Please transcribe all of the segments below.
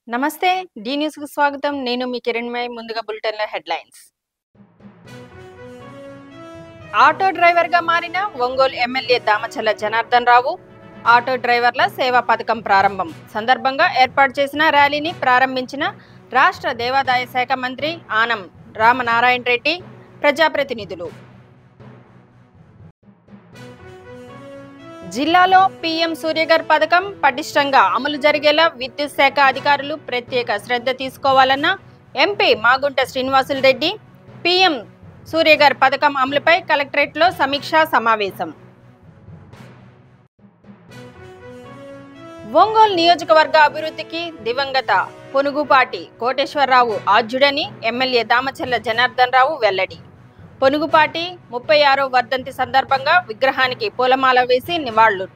నమస్తే. డి న్యూస్‌కు స్వాగతం. నేను మీ కిరణ్మయి. ముందుగా బులెటిన్‌ల హెడ్‌లైన్స్. ఆటో డ్రైవర్‌గా మారిన ఒంగోలు ఎమ్మెల్యే దామచల్ల జనార్దన్ రావు. ఆటో డ్రైవర్ల సేవా పథకం ప్రారంభం సందర్భంగా ఏర్పాటు చేసిన ర్యాలీని ప్రారంభించిన రాష్ట్ర దేవాదాయ శాఖ మంత్రి ఆనం రామనారాయణ రెడ్డి, ప్రజాప్రతినిధులు. జిల్లాలో పీఎం సూర్యఘర్ పథకం పటిష్టంగా అమలు జరిగేలా విద్యుత్ శాఖ అధికారులు ప్రత్యేక శ్రద్ధ తీసుకోవాలన్న ఎంపీ మాగుంట శ్రీనివాసులు రెడ్డి. పీఎం సూర్యఘర్ పథకం అమలుపై కలెక్టరేట్లో సమీక్షా సమావేశం. ఒంగోలు నియోజకవర్గ అభివృద్ధికి దివంగత పొనుగుపాటి కోటేశ్వరరావు ఆద్యుడని ఎమ్మెల్యే దామచల్ల జనార్దన్ రావు వెల్లడి. పొనుగుపాటి 36వ వర్ధంతి సందర్భంగా విగ్రహానికి పూలమాల వేసి నివాళులు.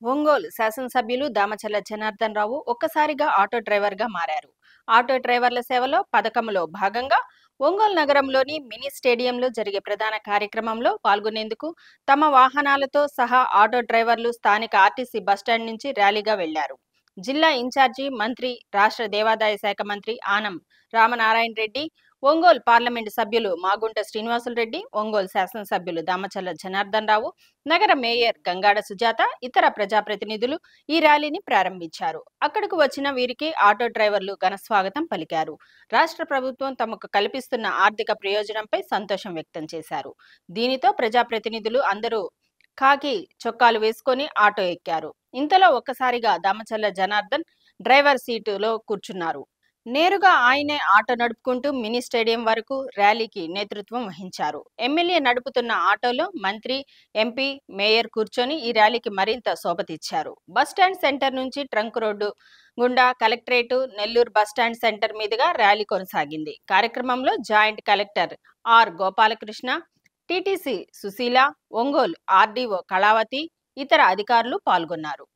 ఒంగోలు శాసనసభ్యులు దామచల్ల జనార్దన్ రావు ఒక్కసారిగా ఆటో డ్రైవర్గా మారారు. ఆటో డ్రైవర్ల సేవలో పథకంలో భాగంగా ఒంగోలు నగరంలోని మినీ స్టేడియంలో జరిగే ప్రధాన కార్యక్రమంలో పాల్గొనేందుకు తమ వాహనాలతో సహా ఆటో డ్రైవర్లు స్థానిక ఆర్టీసీ బస్టాండ్ నుంచి ర్యాలీగా వెళ్లారు. జిల్లా ఇన్ఛార్జి మంత్రి, రాష్ట్ర దేవాదాయ శాఖ మంత్రి ఆనం రామనారాయణ రెడ్డి, ఒంగోలు పార్లమెంటు సభ్యులు మాగుంట శ్రీనివాసులు రెడ్డి, ఒంగోలు శాసనసభ్యులు దామచల్ల జనార్దన్ రావు, నగర మేయర్ గంగాడ సుజాత, ఇతర ప్రజాప్రతినిధులు ఈ ర్యాలీని ప్రారంభించారు. అక్కడకు వచ్చిన వీరికి ఆటో డ్రైవర్లు ఘన స్వాగతం పలికారు. రాష్ట్ర ప్రభుత్వం తమకు కల్పిస్తున్న ఆర్థిక ప్రయోజనంపై సంతోషం వ్యక్తం చేశారు. దీనితో ప్రజాప్రతినిధులు అందరూ కాకి చొక్కాలు వేసుకొని ఆటో ఎక్కారు. ఇంతలో ఒక్కసారిగా దామచల్ల జనార్దన్ డ్రైవర్ సీటులో కూర్చున్నారు. నేరుగా ఆయనే ఆటో నడుపుకుంటూ మినీ స్టేడియం వరకు ర్యాలీకి నేతృత్వం వహించారు. ఎమ్మెల్యే నడుపుతున్న ఆటోలో మంత్రి, ఎంపీ, మేయర్ కూర్చొని ఈ ర్యాలీకి మరింత శోభతిచ్చారు. బస్టాండ్ సెంటర్ నుంచి ట్రంక్ రోడ్డు గుండా కలెక్టరేటు, నెల్లూరు బస్టాండ్ సెంటర్ మీదుగా ర్యాలీ కొనసాగింది. కార్యక్రమంలో joint collector R Gopalakrishna, TTC Sushila, Ongole RDO Kalavathi, ఇతర అధికారులు పాల్గొన్నారు.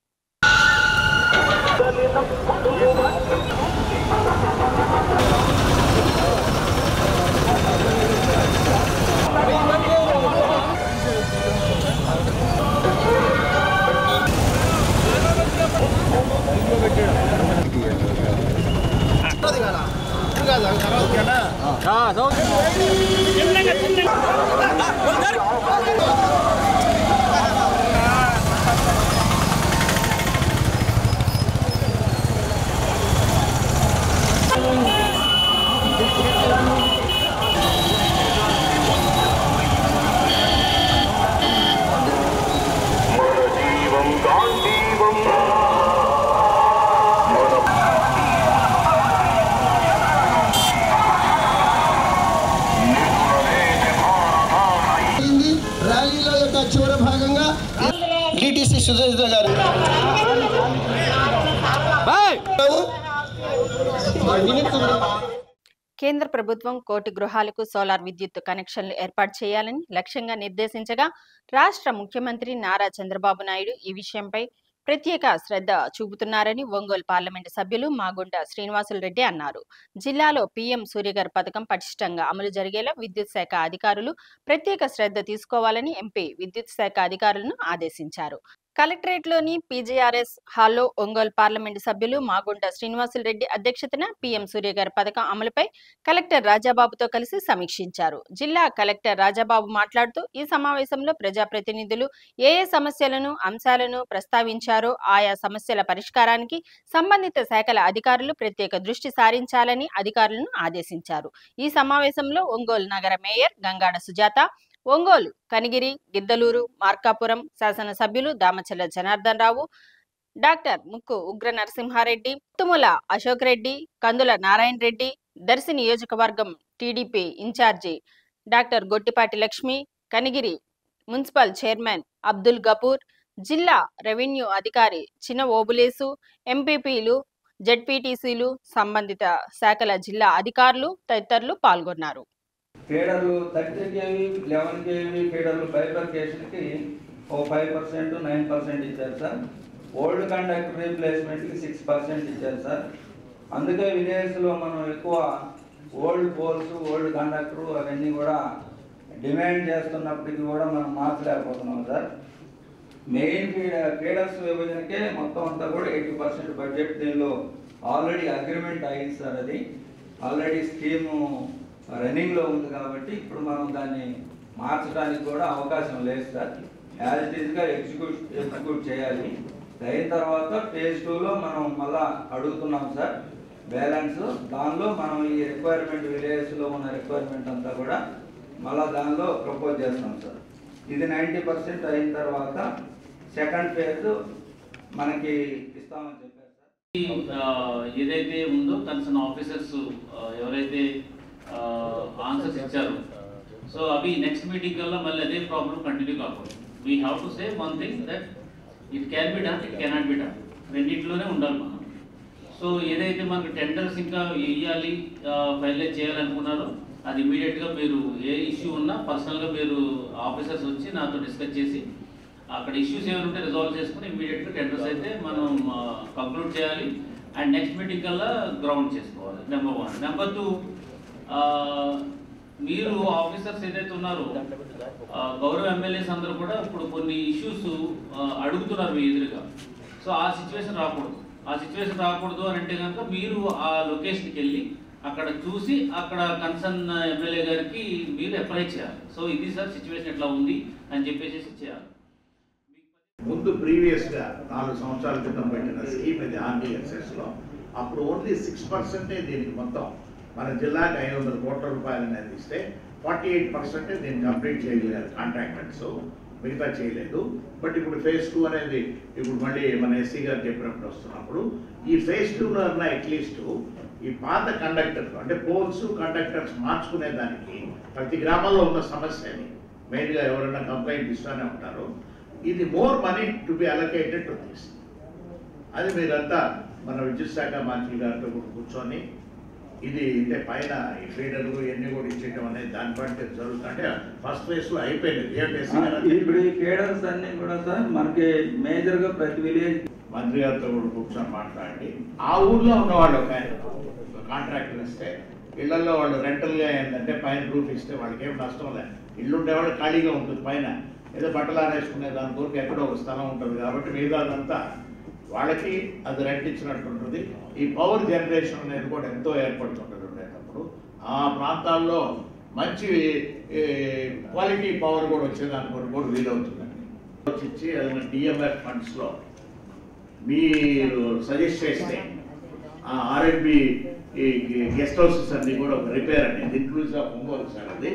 చివరి భాగంగా టీటీసీ సుజాత గారు కేంద్ర ప్రభుత్వం కోటి గృహాలకు సోలార్ విద్యుత్ కనెక్షన్లు ఏర్పాటు చేయాలని లక్ష్యంగా నిర్దేశించగా రాష్ట్ర ముఖ్యమంత్రి నారా చంద్రబాబు నాయుడు ఈ విషయంపై ప్రత్యేక శ్రద్ధ చూపుతున్నారని ఒంగోలు పార్లమెంటు సభ్యులు మాగుంట శ్రీనివాసులు రెడ్డి అన్నారు. జిల్లాలో పీఎం సూర్యఘర్ పథకం పటిష్టంగా అమలు జరిగేలా విద్యుత్ శాఖ అధికారులు ప్రత్యేక శ్రద్ధ తీసుకోవాలని ఎంపీ విద్యుత్ శాఖ అధికారులను ఆదేశించారు. కలెక్టరేట్లోని పీజీఆర్ఎస్ హాల్లో ఒంగోలు పార్లమెంటు సభ్యులు మాగుంట శ్రీనివాసులు రెడ్డి అధ్యక్షతన పీఎం సూర్యఘర్ పథకం అమలుపై కలెక్టర్ రాజాబాబుతో కలిసి సమీక్షించారు. జిల్లా కలెక్టర్ రాజాబాబు మాట్లాడుతూ ఈ సమావేశంలో ప్రజాప్రతినిధులు ఏ సమస్యలను, అంశాలను ప్రస్తావించారో ఆయా సమస్యల పరిష్కారానికి సంబంధిత శాఖల అధికారులు ప్రత్యేక దృష్టి సారించాలని అధికారులను ఆదేశించారు. ఈ సమావేశంలో ఒంగోలు నగర మేయర్ గంగాడ సుజాత, ఒంగోలు, కనిగిరి, గిద్దలూరు, మార్కాపురం శాసనసభ్యులు దామచల్ల జనార్దన్ రావు, డాక్టర్ ముక్కు ఉగ్ర నరసింహారెడ్డి, తుముల అశోక్ రెడ్డి, కందుల నారాయణ రెడ్డి, దర్శి నియోజకవర్గం TDP incharge doctor Gottipati Lakshmi, Kanigiri municipal chairman Abdul Gafoor, జిల్లా రెవెన్యూ అధికారి చిన ఓబులేసు, ఎంపీపీలు, జెడ్పీటీసీలు, సంబంధిత శాఖల జిల్లా అధికారులు తదితరులు పాల్గొన్నారు. ఫీడర్లు 33 కేవీ 11 కేవీ ఫీడర్లు బైఫర్కేషన్కి 5%, 9% ఇచ్చారు సార్. ఓల్డ్ కండక్టర్ రీప్లేస్మెంట్కి 6% ఇచ్చారు సార్. అందుకే విలేజ్లో మనం ఎక్కువ ఓల్డ్ పోల్స్, ఓల్డ్ కండక్టర్ అవన్నీ కూడా డిమాండ్ చేస్తున్నప్పటికీ కూడా మనం మార్చలేకపోతున్నాం సార్. మెయిన్ కేడర్స్ విభజనకే మొత్తం అంతా కూడా 80% బడ్జెట్ దీనిలో ఆల్రెడీ అగ్రిమెంట్ అయింది సార్. అది ఆల్రెడీ స్కీము రన్నింగ్లో ఉంది కాబట్టి ఇప్పుడు మనం దాన్ని మార్చడానికి కూడా అవకాశం లేదు సార్. యాజ్ ఇట్ ఈస్గా ఎగ్జిక్యూట్ చేయాలి. అయిన తర్వాత ఫేజ్ 2లో మనం మళ్ళా అడుగుతున్నాం సార్ బ్యాలెన్స్. దానిలో మనం ఈ రిక్వైర్మెంట్ విలేజ్లో ఉన్న రిక్వైర్మెంట్ అంతా కూడా మళ్ళా దానిలో ప్రపోజ్ చేస్తాం సార్. ఇది 90% అయిన తర్వాత సెకండ్ ఫేజ్ మనకి ఇస్తామని చెప్పారు సార్. ఏదైతే ఉందో కన్సర్న్ ఆఫీసర్స్ ఎవరైతే ఆన్సర్స్ ఇచ్చారో సో అవి నెక్స్ట్ మీటింగ్ కల్లా మళ్ళీ అదే ప్రాబ్లం కంటిన్యూ కాకూడదు. We have to say one thing that it can be done, it cannot be done, రెండింటిలోనే ఉండాలి మనం. సో ఏదైతే మనకు టెండర్స్ ఇంకా వేయాలి ఫైనలైజ్ చేయాలనుకున్నారో అది ఇమీడియట్గా మీరు ఏ ఇష్యూ ఉన్నా పర్సనల్గా మీరు ఆఫీసర్స్ వచ్చి నాతో డిస్కస్ చేసి అక్కడ ఇష్యూస్ ఏమైనా ఉంటే రిజాల్వ్ చేసుకుని ఇమీడియట్గా టెండర్స్ అయితే మనం కంక్లూడ్ చేయాలి. అండ్ నెక్స్ట్ మీటింగ్ కల్లా గ్రౌండ్ చేసుకోవాలి. నెంబర్ 1. నెంబర్ 2, మీరు ఆఫీసర్స్ ఏదైతే ఉన్నారో గౌరవ ఎమ్మెల్యేస్ అందరూ కూడా ఇప్పుడు కొన్ని ఇష్యూస్ అడుగుతున్నారు మీ ఎదురుగా. సో ఆ సిచ్యువేషన్ రాకూడదు అని అంటే కనుక మీరు ఆ లొకేషన్కి వెళ్ళి అక్కడ చూసి అక్కడ కన్సర్న్ ఎమ్మెల్యే గారికి మీరు అప్లై చేయాలి. సో ఇది సార్ సిచ్యువేషన్ ఎట్లా ఉంది అని చెప్పేసి చేయాలి. ముందు ప్రీవియస్గా 4 సంవత్సరాల క్రితం పెట్టిన స్కీమ్ ఇది ఆర్డీఎస్ఎస్లో. అప్పుడు ఓన్లీ 6% దీనికి మొత్తం మన జిల్లాకి 500 కోట్ల రూపాయలు అనేది ఇస్తే 48% దీన్ని కంప్లీట్ చేయగలిగారు కాంట్రాక్టర్స్, మిగతా చేయలేదు. బట్ ఇప్పుడు ఫేజ్ 2 అనేది ఇప్పుడు మళ్ళీ మన ఎస్సీ గారు చెప్పినప్పుడు వస్తున్నప్పుడు ఈ ఫేజ్ 2లో అన్నా అట్లీస్ట్ ఈ పాత కండక్టర్స్ అంటే పోల్స్ కండక్టర్స్ మార్చుకునే దానికి ప్రతి గ్రామంలో ఉన్న సమస్యని మెయిన్గా ఎవరైనా కంప్లైంట్ ఇస్తూనే ఉంటారు. ఇది more money to be allocated to this. అది మీరంతా మన విద్యుత్ శాఖ మంత్రి గారితో కూడా కూర్చొని ఇది అంటే పైన ఈ ఫీడర్లు ఇవన్నీ కూడా ఇచ్చేయడం అనేది దాని బట్టి జరుగుతుంటే ఫస్ట్ ఫేజ్లో అయిపోయింది. ఇప్పుడు ఈ ఫీడర్స్ అన్ని కూడా సార్ మనకి మేజర్గా ప్రతి విలేజ్ మంత్రి గారితో కూడా కూర్చొని మాట్లాడి ఆ ఊర్లో ఉన్న వాళ్ళు ఒక కాంట్రాక్టర్ ఇస్తే ఇళ్లలో వాళ్ళు రెంటల్గా ఏంటంటే పైన రూఫ్ ఇస్తే వాళ్ళకి ఏం నష్టం లేదు. ఇల్లు ఉండేవాళ్ళు ఖాళీగా ఉంటుంది, పైన ఏదో బట్టలు ఆరేసుకునే దాని కొరకు ఎక్కడో ఒక స్థలం ఉంటుంది కాబట్టి మిగతాదంతా వాళ్ళకి అది రెంట్ ఇచ్చినట్టు ఉంటుంది. ఈ పవర్ జనరేషన్ అనేది కూడా ఎంతో ఏర్పడుతుంటుంది ఉండేటప్పుడు ఆ ప్రాంతాల్లో మంచి క్వాలిటీ పవర్ కూడా వచ్చేదాని కొరకు కూడా వీలవుతుందండి. ఇచ్చి ఏదైనా డిఎంఎఫ్ ఫండ్స్లో మీరు సజెస్ట్ చేస్తే ఆర్ఎండ్బి గెస్ట్ హౌసెస్ అన్ని కూడా ఒక రిపేర్ అండి ఇన్క్లూజివ్ ఆఫ్ ఒంగోలు సార్. అది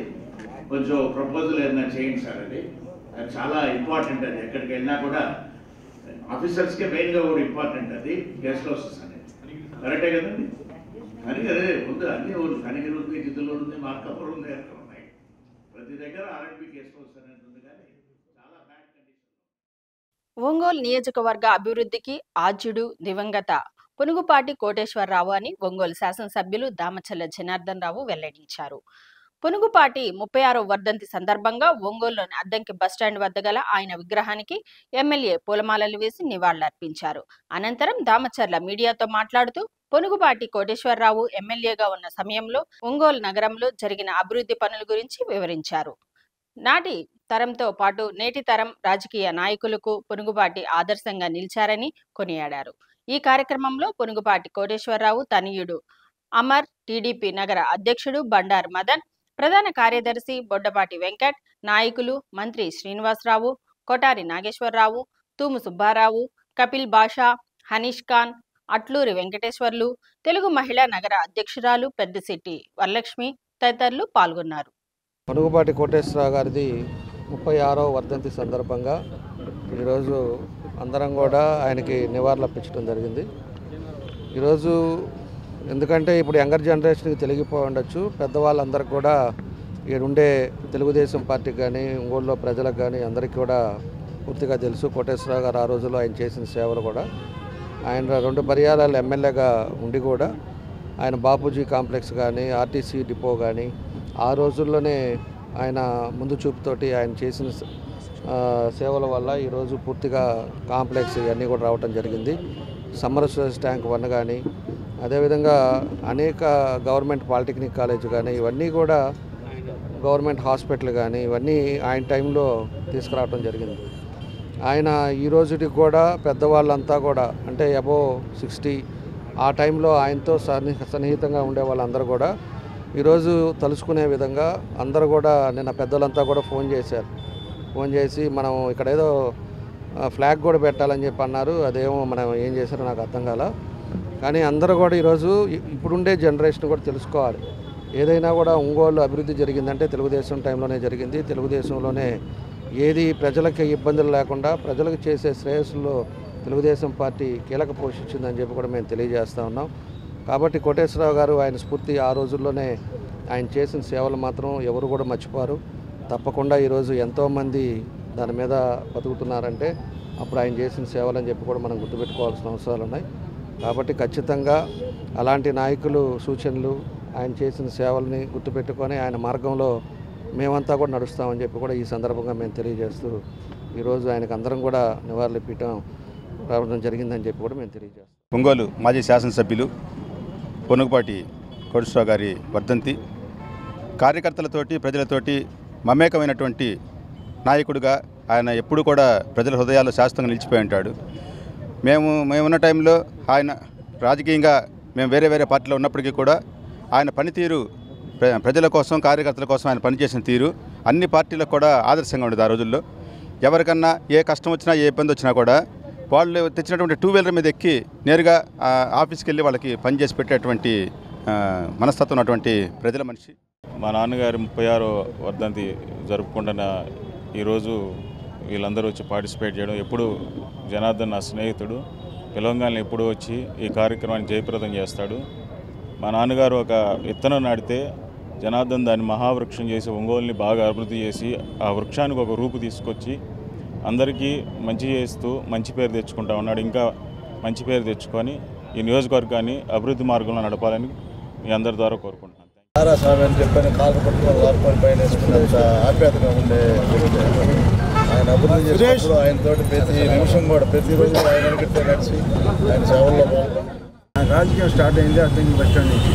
కొంచెం ప్రపోజల్ ఏదైనా చేయండి సార్. అది చాలా ఇంపార్టెంట్. అది ఎక్కడికి వెళ్ళినా కూడా ఆఫీసర్స్కే మెయిన్గా కూడా ఇంపార్టెంట్ అది గెస్ట్ హౌసెస్ అనేది. కరెక్టే కదండి. కానీ అదే ఉంది అన్ని కనిగిరి ఉంది, జిద్దులు ఉంది, మార్కాపురం ఉంది, ఎక్కడ ఉన్నాయి. ప్రతి దగ్గర ఆర్ఎండ్బి గెస్ట్ హౌస్ అనేది ఉంది. కానీ చాలా బ్యాడ్ కండిషన్. ఒంగోలు నియోజకవర్గ అభివృద్ధికి ఆద్యుడు దివంగత పునుగుపాటి కోటేశ్వరరావు అని ఒంగోలు శాసనసభ్యులు దామచల్ల జనార్దన్ రావు వెల్లడించారు. పునుగుపాటి 36వ వర్ధంతి సందర్భంగా ఒంగోలులోని అద్దంకి బస్టాండ్ వద్ద గల ఆయన విగ్రహానికి ఎమ్మెల్యే పూలమాలలు వేసి నివాళులర్పించారు. అనంతరం దామచర్ల మీడియాతో మాట్లాడుతూ పునుగుపాటి కోటేశ్వరరావు ఎమ్మెల్యేగా ఉన్న సమయంలో ఒంగోలు నగరంలో జరిగిన అభివృద్ధి పనుల గురించి వివరించారు. నాటి తరంతో పాటు నేటి తరం రాజకీయ నాయకులకు పునుగుపాటి ఆదర్శంగా నిలిచారని కొనియాడారు. ఈ కార్యక్రమంలో పునుగుపాటి కోటేశ్వరరావు తనయుడు అమర్, టీడీపీ నగర అధ్యక్షుడు బండారు మదన్, ప్రధాన కార్యదర్శి బొడ్డపాటి వెంకట్, నాయకులు మంత్రి శ్రీనివాసరావు, కొటారి నాగేశ్వరరావు, తూము సుబ్బారావు, కపిల్ బాషా, హనీష్ ఖాన్, అట్లూరి వెంకటేశ్వర్లు, తెలుగు మహిళా నగర అధ్యక్షురాలు పెద్దశెట్టి వరలక్ష్మి తదితరులు పాల్గొన్నారు. పునుగుపాటి కోటేశ్వరరావు గారిది 36వ వర్ధంతి సందర్భంగా ఈరోజు అందరం కూడా ఆయనకి నివాళులర్పించడం జరిగింది. ఈరోజు ఎందుకంటే ఇప్పుడు యంగర్ జనరేషన్కి తెలిగిపోయి ఉండొచ్చు, పెద్దవాళ్ళందరికీ కూడా ఈడుండే తెలుగుదేశం పార్టీకి కానీ ఒంగోలులో ప్రజలకు కానీ అందరికీ కూడా పూర్తిగా తెలుసు. కోటేశ్వరరావు గారు ఆ రోజుల్లో ఆయన చేసిన సేవలు కూడా, ఆయన 2 పర్యాయాలు ఎమ్మెల్యేగా ఉండి కూడా ఆయన బాపూజీ కాంప్లెక్స్ కానీ ఆర్టీసీ డిపో కానీ ఆ రోజుల్లోనే ఆయన ముందు చూపుతోటి ఆయన చేసిన సేవల వల్ల ఈరోజు పూర్తిగా కాంప్లెక్స్ ఇవన్నీ కూడా రావటం జరిగింది. సమ్మర్ స్టోరేజ్ ట్యాంక్ 1 కానీ అదేవిధంగా అనేక గవర్నమెంట్ పాలిటెక్నిక్ కాలేజ్ కానీ ఇవన్నీ కూడా గవర్నమెంట్ హాస్పిటల్ కానీ ఇవన్నీ ఆయన టైంలో తీసుకురావడం జరిగింది. ఆయన ఈ రోజుకి కూడా పెద్దవాళ్ళంతా కూడా అంటే అబోవ్ 60 ఆ టైంలో ఆయనతో సన్నిహితంగా ఉండే వాళ్ళందరూ కూడా ఈరోజు తలుచుకునే విధంగా అందరూ కూడా నిన్న పెద్దలంతా కూడా ఫోన్ చేశారు. ఫోన్ చేసి మనం ఇక్కడ ఏదో ఫ్లాగ్ కూడా పెట్టాలని చెప్పి అన్నారు. అదేమో మనం ఏం చేశారో నాకు అర్థం కాల. కానీ అందరూ కూడా ఈరోజు ఇప్పుడుండే జనరేషన్ కూడా తెలుసుకోవాలి. ఏదైనా కూడా ఒంగోలు అభివృద్ధి జరిగిందంటే తెలుగుదేశం టైంలోనే జరిగింది. తెలుగుదేశంలోనే ఏది ప్రజలకి ఇబ్బందులు లేకుండా ప్రజలకు చేసే శ్రేయస్సులో తెలుగుదేశం పార్టీ కీలక పోషించిందని చెప్పి కూడా మేము తెలియజేస్తూ ఉన్నాం. కాబట్టి కోటేశ్వరరావు గారు ఆయన స్ఫూర్తి ఆ రోజుల్లోనే ఆయన చేసిన సేవలు మాత్రం ఎవరు కూడా మర్చిపోరు. తప్పకుండా ఈరోజు ఎంతోమంది దాని మీద బతుకుతున్నారంటే అప్పుడు ఆయన చేసిన సేవలని చెప్పి కూడా మనం గుర్తుపెట్టుకోవాల్సిన అవసరాలు ఉన్నాయి. కాబట్టి ఖచ్చితంగా అలాంటి నాయకులు సూచనలు ఆయన చేసిన సేవల్ని గుర్తుపెట్టుకొని ఆయన మార్గంలో మేమంతా కూడా నడుస్తామని చెప్పి కూడా ఈ సందర్భంగా మేము తెలియజేస్తూ ఈరోజు ఆయనకు అందరం కూడా నివాళులర్పించడం రావడం జరిగిందని చెప్పి కూడా మేము తెలియజేస్తాం. ఒంగోలు మాజీ శాసనసభ్యులు పొనుగుపాటి కోటేశ్వరరావు గారి వర్ధంతి. కార్యకర్తలతోటి ప్రజలతోటి మమేకమైనటువంటి నాయకుడిగా ఆయన ఎప్పుడు కూడా ప్రజల హృదయాల్లో శాశ్వతంగా నిలిచిపోయి ఉంటాడు. మేమున్న టైంలో ఆయన రాజకీయంగా మేము వేరే వేరే పార్టీలో ఉన్నప్పటికీ కూడా ఆయన పనితీరు ప్రజల కోసం కార్యకర్తల కోసం ఆయన పనిచేసిన తీరు అన్ని పార్టీలకు కూడా ఆదర్శంగా ఉండేది. ఆ రోజుల్లో ఎవరికన్నా ఏ కష్టం వచ్చినా ఏ ఇబ్బంది వచ్చినా కూడా వాళ్ళు తెచ్చినటువంటి 2 వీలర్ మీద ఎక్కి నేరుగా ఆఫీస్కి వెళ్ళి వాళ్ళకి పనిచేసి పెట్టేటువంటి మనస్తత్వం ఉన్నటువంటి ప్రజల మనిషి. మా నాన్నగారి 36వ వర్ధంతి జరుపుకుంటున్న ఈరోజు వీళ్ళందరూ వచ్చి పార్టిసిపేట్ చేయడం, ఎప్పుడు జనార్దన్ నా స్నేహితుడు, పిలవంగానే ఎప్పుడు వచ్చి ఈ కార్యక్రమాన్ని జయప్రదం చేస్తాడు. మా నాన్నగారు ఒక విత్తనం నాటితే జనార్దన్ దాన్ని మహావృక్షం చేసి ఒంగోలుని బాగా అభివృద్ధి చేసి ఆ వృక్షానికి ఒక రూపు తీసుకొచ్చి అందరికీ మంచి చేస్తూ మంచి పేరు తెచ్చుకుంటా ఉన్నాడు. ఇంకా మంచి పేరు తెచ్చుకొని ఈ నియోజకవర్గాన్ని అభివృద్ధి మార్గంలో నడపాలని మీ అందరి ద్వారా కోరుకుంటున్నాను. స్వామి అని చెప్పని కాలు పట్టుకుని వార్పని పైన వేసుకున్నంత ఆప్యాయతగా ఉండే వ్యక్తి. ఆయన అభివృద్ధి చేసినప్పుడు ఆయనతో ప్రతి నిమిషం కూడా ప్రతిరోజు ఆయన వెనకట్టే నడిచి ఆయన సేవల్లో పాల్గొన్నాం. రాజకీయం స్టార్ట్ అయింది అర్థం బస్ స్టాండ్ నుంచి,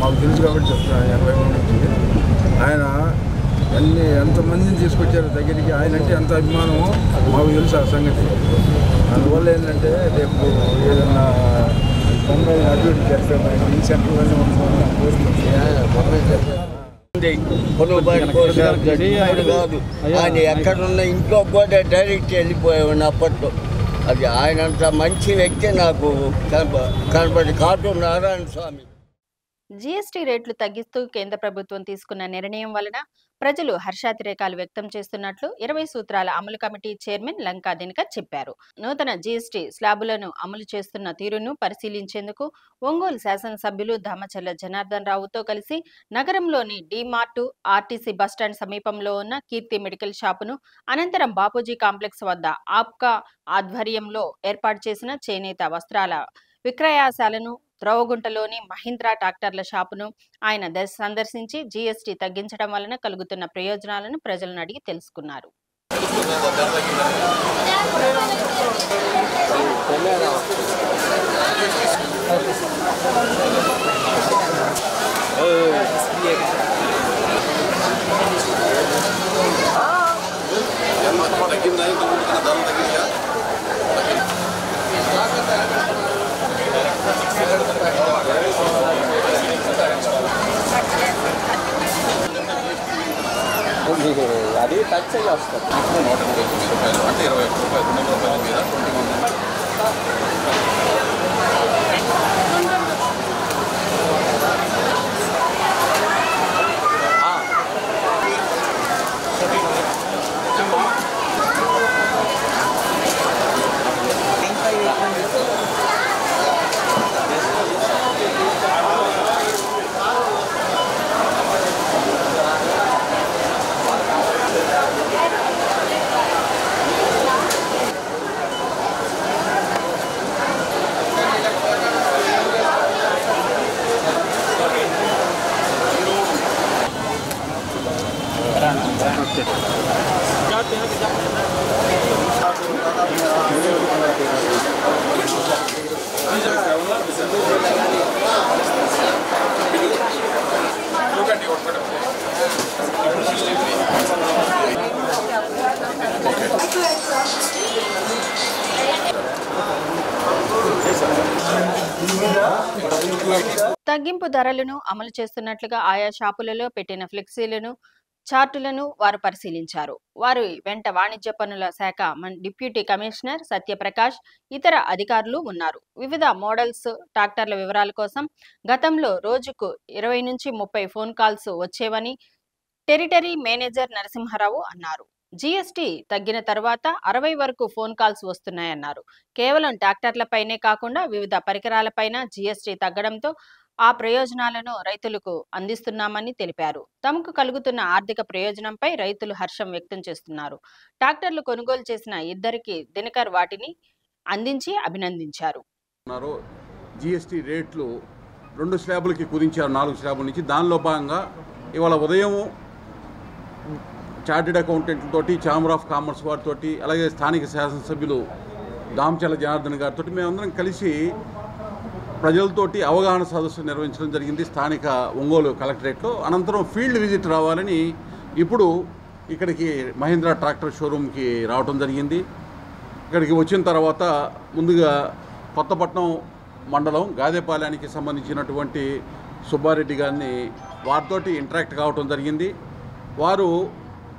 మాకు తెలుసు కాబట్టి చెప్తున్నాను. 83 నుంచి ఆయన ఎంతమందిని తీసుకొచ్చారు దగ్గరికి, ఆయన అంటే ఎంత అభిమానమో మాకు తెలుసు ఆ సంగతి. అందువల్ల ఏంటంటే రేపు ఏదన్నా అభివృద్ధి చేస్తాం ఈ సెంటర్లోనే కాదు ఆయన ఎక్కడున్న ఇంట్లో కూడా డైరెక్ట్ వెళ్ళిపోయాడు అప్పట్లో. అది ఆయనంత మంచి వ్యక్తి నాకు కనబడి కాటూరు నారాయణ స్వామి. జీఎస్టీ రేట్లు తగ్గిస్తూ కేంద్ర ప్రభుత్వం తీసుకున్న నిర్ణయం వలన ప్రజలు హర్షాతిరేకాలు వ్యక్తం చేస్తున్నట్లు 20 సూత్రాల అమలు కమిటీ చైర్మన్ లంకా దినకర్ చెప్పారు. నూతన జీఎస్టీ స్లాబులను అమలు చేస్తున్న తీరును పరిశీలించేందుకు ఒంగోలు శాసనసభ్యులు దామచర్ల జనార్దన్ రావుతో కలిసి నగరంలోని డీమార్టు, ఆర్టీసీ బస్టాండ్ సమీపంలో ఉన్న కీర్తి మెడికల్ షాపును, అనంతరం బాపూజీ కాంప్లెక్స్ వద్ద ఆప్కా ఆధ్వర్యంలో ఏర్పాటు చేసిన చేనేత వస్త్రాల విక్రయశాలను, త్రోవగుంటలోని మహీంద్రా ట్రాక్టర్ల షాపును ఆయన సందర్శించి జీఎస్టీ తగ్గించడం వలన కలుగుతున్న ప్రయోజనాలను ప్రజలను అడిగి తెలుసుకున్నారు. అది టచ్ అయ్యి వస్తుంది. 135 రూపాయలు అంటే 21 రూపాయలు 2 రూపాయల మీద 21 తగ్గింపు ధరలను అమలు చేస్తున్నట్లుగా ఆయా షాపులలో పెట్టిన ఫ్లెక్సీలను చార్టులను వారు పరిశీలించారు. వారి వెంట వాణిజ్య పన్నుల శాఖ డిప్యూటీ కమిషనర్ సత్యప్రకాష్, ఇతర అధికారులు ఉన్నారు. వివిధ మోడల్స్ ట్రాక్టర్ల వివరాల కోసం గతంలో రోజుకు 20 నుంచి 30 ఫోన్ కాల్స్ వచ్చేవని టెరిటరీ మేనేజర్ నరసింహారావు అన్నారు. జీఎస్టీ తగ్గిన తర్వాత 60 వరకు ఫోన్ కాల్స్ వస్తున్నాయన్నారు. కేవలం ట్రాక్టర్లపైనే కాకుండా వివిధ పరికరాలపైన జీఎస్టీ తగ్గడంతో ఆ ప్రయోజనాలను రైతులకు అందిస్తున్నామని తెలిపారు. తమకు కలుగుతున్న ఆర్థిక ప్రయోజనంపై రైతులు హర్షం వ్యక్తం చేస్తున్నారు. ట్రాక్టర్లు కొనుగోలు చేసిన ఇద్దరికి దినకర్ వాటిని అందించి అభినందించారు. జీఎస్టీ రేట్లు 2 స్లాబులకి కుదించారు, 4 స్లాబుల నుంచి. దానిలో భాగంగా ఇవాళ ఉదయం చార్టెడ్ అకౌంటెంట్లతోటి, ఛాంబర్ ఆఫ్ కామర్స్ వారితో, అలాగే స్థానిక శాసనసభ్యులు దామచల జనార్దన్ గారితో మేమందరం కలిసి ప్రజలతోటి అవగాహన సదస్సు నిర్వహించడం జరిగింది స్థానిక ఒంగోలు కలెక్టరేట్లో. అనంతరం ఫీల్డ్ విజిట్ రావాలని ఇప్పుడు ఇక్కడికి మహీంద్రా ట్రాక్టర్ షోరూమ్కి రావడం జరిగింది. ఇక్కడికి వచ్చిన తర్వాత ముందుగా కొత్తపట్నం మండలం గాదేపాలెనికి సంబంధించినటువంటి సుబ్బారెడ్డి గారిని వారితోటి ఇంటరాక్ట్ కావడం జరిగింది. వారు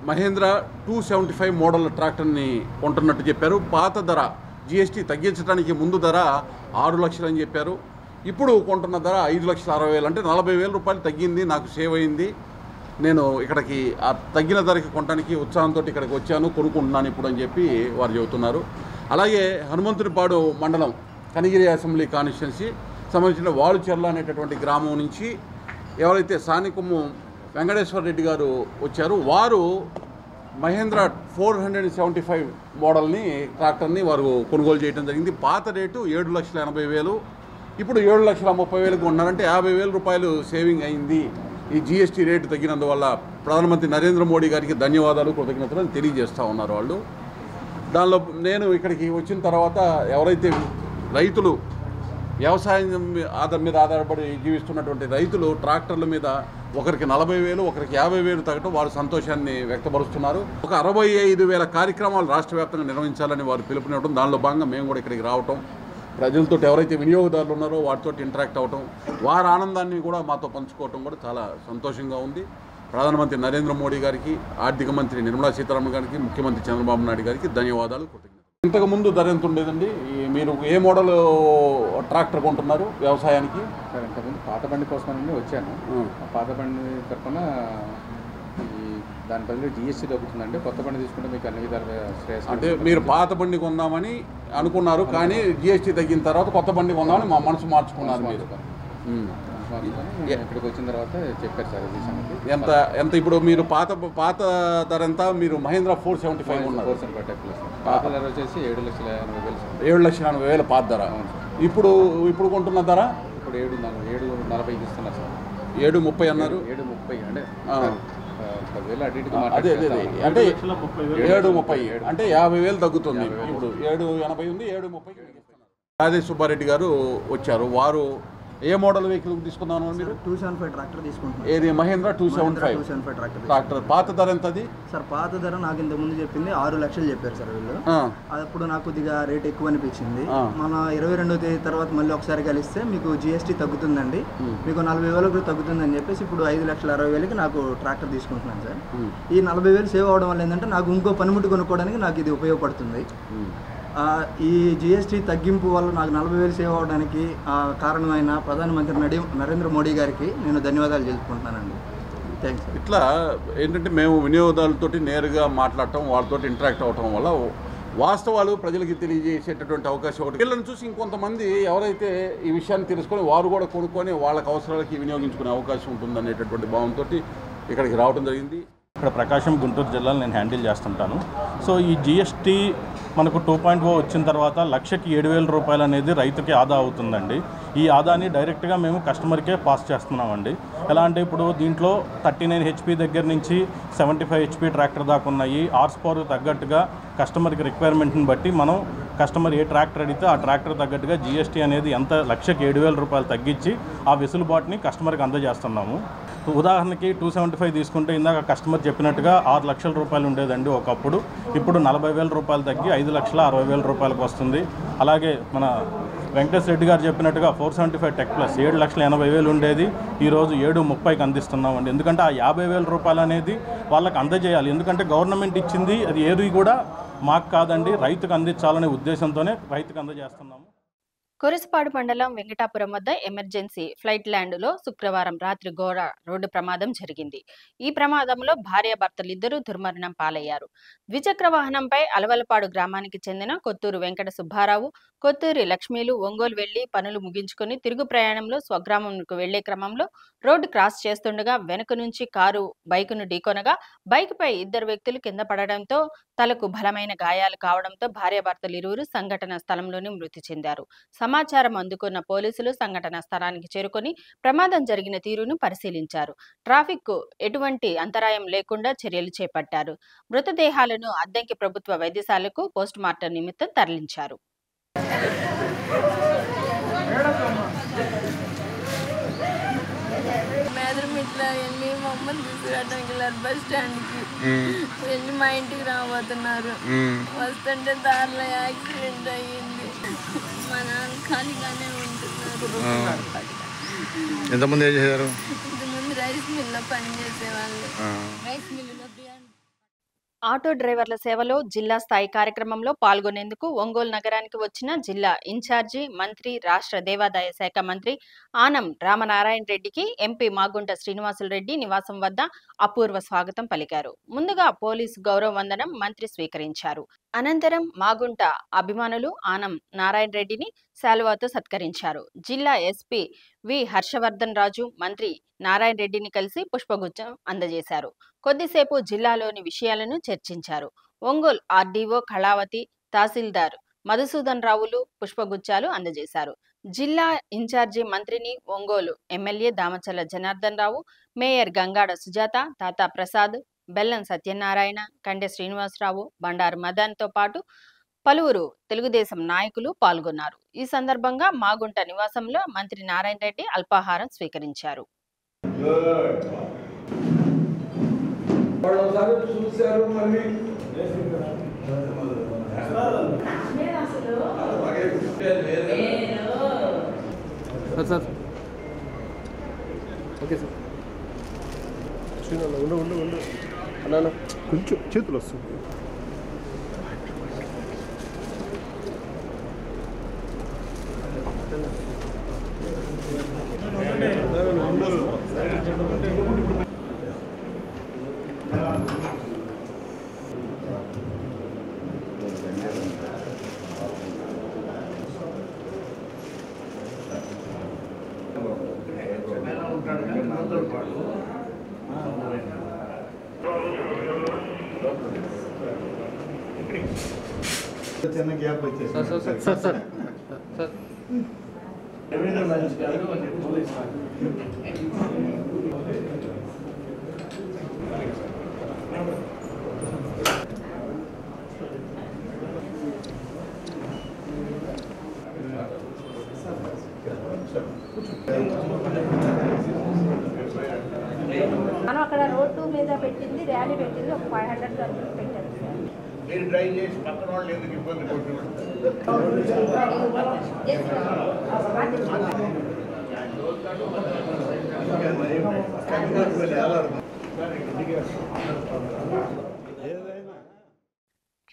మహీంద్రా 275 మోడల్ ట్రాక్టర్ని కొంటున్నట్టు చెప్పారు. పాత ధర జీఎస్టీ తగ్గించడానికి ముందు ధర 6 లక్షలు అని చెప్పారు. ఇప్పుడు కొంటున్న ధర 5,60,000, అంటే 40,000 రూపాయలు తగ్గింది. నాకు సేవ్ అయింది. నేను ఇక్కడికి ఆ తగ్గిన ధరకి కొనడానికి ఉత్సాహంతో ఇక్కడికి వచ్చాను, కొనుక్కుంటున్నాను ఇప్పుడు అని చెప్పి వారు చెబుతున్నారు. అలాగే హనుమంతునిపాడు మండలం కనిగిరి అసెంబ్లీ కాన్స్టిట్యున్సీ సంబంధించిన వాలుచెర్ల అనేటటువంటి గ్రామం నుంచి ఎవరైతే సానికొమ్ము వెంకటేశ్వర రెడ్డి గారు వచ్చారు, వారు మహేంద్ర 475 మోడల్ని ట్రాక్టర్ని వారు కొనుగోలు చేయడం జరిగింది. పాత రేటు 7,80,000, ఇప్పుడు 7,30,000కు ఉన్నారంటే 50,000 రూపాయలు సేవింగ్ అయింది ఈ జీఎస్టీ రేటు తగ్గినందువల్ల. ప్రధానమంత్రి నరేంద్ర మోడీ గారికి ధన్యవాదాలు, కృతజ్ఞతలు తెలియజేస్తూ ఉన్నారు వాళ్ళు. దానిలో నేను ఇక్కడికి వచ్చిన తర్వాత ఎవరైతే రైతులు వ్యవసాయం మీద ఆధారపడి జీవిస్తున్నటువంటి రైతులు ట్రాక్టర్ల మీద ఒకరికి 40,000, ఒకరికి 50,000 తగ్గటం వారు సంతోషాన్ని వ్యక్తపరుస్తున్నారు. ఒక 65,000 కార్యక్రమాలు రాష్ట్ర వ్యాప్తంగా నిర్వహించాలని వారు పిలుపునివ్వడం, దానిలో భాగంగా మేము కూడా ఇక్కడికి రావటం, ప్రజలతో ఎవరైతే వినియోగదారులు ఉన్నారో వారితో ఇంటరాక్ట్ అవ్వటం, వారి ఆనందాన్ని కూడా మాతో పంచుకోవటం కూడా చాలా సంతోషంగా ఉంది. ప్రధానమంత్రి నరేంద్ర మోడీ గారికి, ఆర్థిక మంత్రి నిర్మలా సీతారామన్ గారికి, ముఖ్యమంత్రి చంద్రబాబు నాయుడు గారికి ధన్యవాదాలు, కృతజ్ఞతలు. ఇంతకుముందు ధర ఎంత ఉండేదండి? మీరు ఏ మోడల్ ట్రాక్టర్ కొంటున్నారు వ్యవసాయానికి? సార్ ఇంతకుముందు పాత బండి కోసమని వచ్చాను. పాత బండి తరఫున దాని బదులు జీఎస్టీ తగ్గుతుందంటే కొత్త బండి తీసుకుంటే మీకు అన్ని విధాలుగా శ్రేయస్. అంటే మీరు పాత బండి కొందామని అనుకున్నారు, కానీ జీఎస్టీ తగ్గిన తర్వాత కొత్త బండి కొందామని మా మనసు మార్చుకున్నారు మీరు. ఇక్కడికి వచ్చిన తర్వాత చెప్పారు సార్ ఈ సంగతి. ఎంత ఇప్పుడు మీరు పాత ధర ఎంత? మీరు మహీంద్రా 475 ఉన్నారు. పాత ధర వచ్చేసి 7,80,000. 7,80,000 పాత ధర. ఇప్పుడు కొంటున్న ధర ఇప్పుడు 7,40,000 ఇస్తున్నారు సార్. 7,30,000 అన్నారు. 7,30,000 అంటే అదే అంటే 7,30,000 అంటే 50,000 తగ్గుతుంది. ఇప్పుడు 7,80 ఉంది, 7,30 రాజేష్ సుబ్బారెడ్డి గారు వచ్చారు. వారు ఏ మోడల్ వెహికల్ తీసుకున్నాను మీరు? 275 ట్రాక్టర్ తీసుకుంటున్నాను. ఏది? మహేంద్ర 275 ట్రాక్టర్. పాత ధర ఎంత అది? సార్ పాత ధర నాకు ఇంత ముందు చెప్పింది 6 లక్షలు చెప్పారు సార్ వీళ్ళు. అప్పుడు నాకు కొద్దిగా రేట్ ఎక్కువ అనిపించింది. మన 22వ తేదీ తర్వాత మళ్ళీ ఒకసారి కలిస్తే మీకు జీఎస్టీ తగ్గుతుందండి, మీకు 40,000 తగ్గుతుందని చెప్పేసి ఇప్పుడు 5,60,000కి నాకు ట్రాక్టర్ తీసుకుంటున్నాను సార్. ఈ 40,000 సేవ్ అవడం వల్ల ఏంటంటే నాకు ఇంకో పనిముట్టు కొనుక్కోవడానికి నాకు ఇది ఉపయోగపడుతుంది. ఈ జీఎస్టీ తగ్గింపు వల్ల నాకు 40,000 సేవ్ అవడానికి కారణమైన ప్రధానమంత్రి నరేంద్ర మోడీ గారికి నేను ధన్యవాదాలు తెలుపుకుంటున్నానండి. థ్యాంక్స్. ఇట్లా ఏంటంటే మేము వినియోగదారులతో నేరుగా మాట్లాడటం, వాళ్ళతో ఇంటరాక్ట్ అవ్వటం వల్ల వాస్తవాలు ప్రజలకి తెలియజేసేటటువంటి అవకాశం ఒకటి. వీళ్ళని చూసి ఇంకొంతమంది ఎవరైతే ఈ విషయాన్ని తెలుసుకొని వారు కూడా కొనుక్కొని వాళ్ళకి అవసరాలకి వినియోగించుకునే అవకాశం ఉంటుందనేటటువంటి భావంతో ఇక్కడికి రావడం జరిగింది. ఇక్కడ ప్రకాశం గుంటూరు జిల్లాలో నేను హ్యాండిల్ చేస్తుంటాను. సో ఈ జీఎస్టీ మనకు 2.0 వచ్చిన తర్వాత 1,07,000 రూపాయలు అనేది రైతుకి ఆదా అవుతుందండి. ఈ ఆదాన్ని డైరెక్ట్గా మేము కస్టమర్కే పాస్ చేస్తున్నామండి. ఎలా అంటే ఇప్పుడు దీంట్లో 39 HP దగ్గర నుంచి 75 HP ట్రాక్టర్ దాకా ఉన్నాయి. హార్స్ పవర్ తగ్గట్టుగా కస్టమర్కి రిక్వైర్మెంట్ని బట్టి మనం కస్టమర్ ఏ ట్రాక్టర్ అడిగితే ఆ ట్రాక్టర్ తగ్గట్టుగా జీఎస్టీ అనేది ఎంత 1,07,000 రూపాయలు తగ్గించి ఆ వెసులుబాటుని కస్టమర్కి అందజేస్తున్నాము. ఉదాహరణకి 275 తీసుకుంటే ఇందాక కస్టమర్ చెప్పినట్టుగా 6 లక్షల రూపాయలు ఉండేదండి ఒకప్పుడు. ఇప్పుడు 40,000 రూపాయలు తగ్గి 5,60,000 రూపాయలకు వస్తుంది. అలాగే మన వెంకటేష్ రెడ్డి గారు చెప్పినట్టుగా 475 టెక్ ప్లస్ 7,80,000 ఉండేది, ఈరోజు 7,30,000కి అందిస్తున్నామండి. ఎందుకంటే ఆ 50,000 రూపాయలు అనేది వాళ్ళకి అందజేయాలి. ఎందుకంటే గవర్నమెంట్ ఇచ్చింది అది ఏది కూడా మాకు కాదండి, రైతుకు అందించాలనే ఉద్దేశంతోనే రైతుకు అందజేస్తున్నాము. కొరసపాడు మండలం వెంకటాపురం వద్ద ఎమర్జెన్సీ ఫ్లైట్ ల్యాండ్లో శుక్రవారం రాత్రి ఘోర రోడ్డు ప్రమాదం జరిగింది. ఈ ప్రమాదంలో భార్యాభర్తలిద్దరూ దుర్మరణం పాలయ్యారు. ద్విచక్ర వాహనంపై అలవలపాడు గ్రామానికి చెందిన కొత్తూరు వెంకట సుబ్బారావు, కొత్తూరి లక్ష్మీలు ఒంగోలు వెళ్లి పనులు ముగించుకుని తిరుగు ప్రయాణంలో స్వగ్రామంకు వెళ్లే క్రమంలో రోడ్డు క్రాస్ చేస్తుండగా వెనుక నుంచి కారు బైకును ఢీకొనగా బైక్పై ఇద్దరు వ్యక్తులు కింద పడడంతో తలకు బలమైన గాయాలు కావడంతో భార్యాభర్తలు ఇరువురు సంఘటన స్థలంలోనే మృతి చెందారు. సమాచారం అందుకున్న పోలీసులు సంఘటన స్థలానికి చేరుకొని ప్రమాదం జరిగిన తీరును పరిశీలించారు. ట్రాఫిక్ ఎటువంటి అంతరాయం లేకుండా చర్యలు చేపట్టారు. మృతదేహాలను అద్దంకి ప్రభుత్వ వైద్యశాలకు పోస్టుమార్టం నిమిత్తం తరలించారు. ఇట్లా వెళ్ళి మా అమ్మని తీసుకురావడానికి వెళ్ళారు బస్ స్టాండ్కి. వెళ్ళి మా ఇంటికి రాబోతున్నారు. వస్తుంటే దారిలో యాక్సిడెంట్ అయ్యింది. మా నాన్న ఖాళీగానే ఉంటున్నారు. ఎంతమంది ఏం చేశారు? ఇంతకుముందు రైస్ మిల్లో పనిచేసేవాళ్ళు. రైస్ మిల్లులో ఆటో డ్రైవర్ల సేవలో జిల్లా స్థాయి కార్యక్రమంలో పాల్గొనేందుకు ఒంగోలు నగరానికి వచ్చిన జిల్లా ఇన్ఛార్జి మంత్రి, రాష్ట్ర దేవాదాయ శాఖ మంత్రి ఆనం రామనారాయణ రెడ్డికి ఎంపీ మాగుంట శ్రీనివాసులరెడ్డి నివాసం వద్ద అపూర్వ స్వాగతం పలికారు. ముందుగా పోలీసు గౌరవ వందనం మంత్రి స్వీకరించారు. అనంతరం మాగుంట అభిమానులు ఆనం నారాయణ రెడ్డిని శాలువాతో సత్కరించారు. జిల్లా ఎస్పీ వి హర్షవర్ధన్ రాజు మంత్రి నారాయణ రెడ్డిని కలిసి పుష్పగుచ్చం అందజేశారు. కొద్దిసేపు జిల్లాలోని విషయాలను చర్చించారు. ఒంగోలు ఆర్డీఓ కళావతి, తహసీల్దార్ మధుసూదన్ రావులు పుష్పగుచ్చాలు అందజేశారు. జిల్లా ఇన్ఛార్జి మంత్రిని ఒంగోలు ఎమ్మెల్యే దామచల్ల జనార్దన్ రావు, మేయర్ గంగాడ సుజాత, తాతా ప్రసాద్, బెల్లం సత్యనారాయణ, కండె శ్రీనివాసరావు, బండారు మదన్తో పాటు పలువురు తెలుగుదేశం నాయకులు పాల్గొన్నారు. ఈ సందర్భంగా మాగుంట నివాసంలో మంత్రి నారాయణ రెడ్డి అల్పాహారం స్వీకరించారు. కొంచెం చేతులు వస్తుంది. చిన్న గ్యాప్ వచ్చేసి మనం అక్కడ రోడ్డు మీద పెట్టింది, ర్యాలీ పెట్టింది, ఒక 500 గంటలు పెట్టారు. మీరు డ్రైవ్ చేసి పక్కన వాళ్ళు ఎందుకు ఇబ్బంది